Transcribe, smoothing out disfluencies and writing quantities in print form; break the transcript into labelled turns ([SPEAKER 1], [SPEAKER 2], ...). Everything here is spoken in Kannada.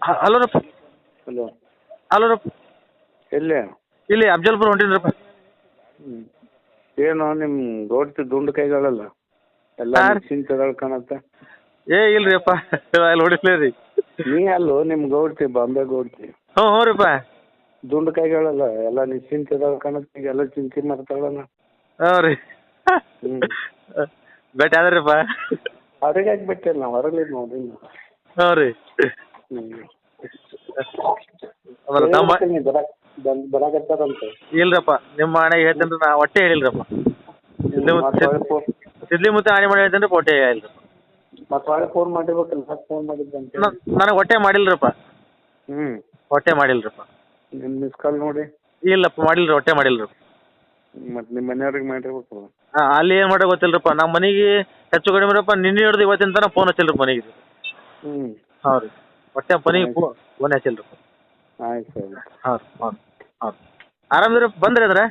[SPEAKER 1] ಹಲೋ ರಪ್ಪ.
[SPEAKER 2] ಹಲೋ
[SPEAKER 1] ಹಲೋ ರಪ್ಪ.
[SPEAKER 2] ಎಲ್ಲಿ
[SPEAKER 1] ಇಲ್ಲಿ ಅಫ್ಜಲ್ಪುರ ಹೊಂಟೀನಿ ರಪ್ಪ.
[SPEAKER 2] ಏನು ನಿಮ್ಮ ಗೋಡ್ತಿ ದುಂಡು ಕೈಗಳಲ್ಲ ಎಲ್ಲ
[SPEAKER 1] ಹಾಂ ರೀ.
[SPEAKER 2] ಚಿಂತೆಗಳು ಕಾಣತ್ತೆ.
[SPEAKER 1] ಏ ಇಲ್ರಿ ಅಪ್ಪ ಅಲ್ಲಿ ಹೊಡಿಸ್ಲೇ ರೀ.
[SPEAKER 2] ನೀ ಅಲ್ಲೋ ನಿಮ್ಮ ಗೌಡ್ತಿ ಬಾಂಬೆ ಗೌಡ್ತಿ
[SPEAKER 1] ಹ್ಞೂ ಹ್ಞೂ ರೀಪ್ಪ.
[SPEAKER 2] ದುಂಡು ಕೈಗಳಲ್ಲ ಎಲ್ಲ ನಿಶ್ಚಿಂತೆಗಳು ಕಾಣತ್ತೆ. ಈಗ ಎಲ್ಲ ಚಿಂತೆ ಮಾಡ್ತಾಳಲ್ಲ.
[SPEAKER 1] ಹ್ಞೂ ರೀ.
[SPEAKER 2] ಹ್ಞೂ
[SPEAKER 1] ಭೇಟಿ ಆದ್ರಿಪ್ಪ.
[SPEAKER 2] ಹೊರಗೆ ಯಾಕೆ ಬಿಟ್ಟಿಲ್ಲ ನಾವು ಹೊರಗೆ ನೋಡಿ.
[SPEAKER 1] ಹ್ಞೂ ರೀ.
[SPEAKER 2] ಬರಾಕತ್ತಾರಂತೆ.
[SPEAKER 1] ಇಲ್ರಪ್ಪ ನಿಮ್ಮ ಹಣೆಗೆ ಹೇಳ್ತೇನೆ ನಾ ಒಟ್ಟೆ ಹೇಳಿಲ್ರಪ್ಪ. ಸಿದ್ಲಿ ಮುತ್ತೆ ಹಣೆ ಮಾಡಿ ಹೇಳ್ತೇನೆ ರೀ, ಒಟ್ಟೆ ಹೇಳಿಲ್ರಪ್ಪ.
[SPEAKER 2] ಮತ್ತೆ ಹೊಳೆ ಫೋನ್ ಮಾಡಿರ್ಬೇಕಲ್ಲ. ಯಾಕೆ ಫೋನ್ ಮಾಡಿದ್ದಂತೆ
[SPEAKER 1] ನನಗೆ ಒಟ್ಟೆ ಮಾಡಿಲ್ರಪ್ಪ.
[SPEAKER 2] ಹ್ಞೂ
[SPEAKER 1] ಒಟ್ಟೆ ಮಾಡಿಲ್ರಪ್ಪ.
[SPEAKER 2] ನಿಮ್ಮ ಮಿಸ್ ಕಾಲ್ ನೋಡಿ.
[SPEAKER 1] ಇಲ್ಲಪ್ಪ ಮಾಡಿಲ್ರಿ, ಒಟ್ಟೆ ಮಾಡಿಲ್ರಪ್ಪ.
[SPEAKER 2] ಮತ್ತು ನಿಮ್ಮ ಮನೆಯವ್ರಿಗೆ ಮಾಡಿರ್ಬೇಕು.
[SPEAKER 1] ಹಾಂ ಅಲ್ಲಿ ಏನು ಮಾಡೋ ಗೊತ್ತಿಲ್ಲರಪ್ಪ. ನಮ್ಮ ಮನೆಗೆ ಹೆಚ್ಚು ಕಡಿಮೆ ರಪ್ಪ ನಿನ್ನೆ ಹಿಡ್ದು ಇವತ್ತಿನ ತನಕ ಫೋನ್ ಹಚ್ಚಿಲ್ರಿ ಮನೆಗೆ.
[SPEAKER 2] ಹ್ಞೂ
[SPEAKER 1] ಹಾಂ ರೀ. ಒಟ್ಟೆ ಮನೆಗೆ ಫೋನ್ ಹಚ್ಚಿಲ್ರಪ್ಪ.
[SPEAKER 2] ಆಯ್ತು ಸರಿ.
[SPEAKER 1] ಹಾಂ ರೀ. ಹಾಂ ಆರಾಮದಿರಪ್ಪ. ಬಂದ್ರಿ ಅದ್ರ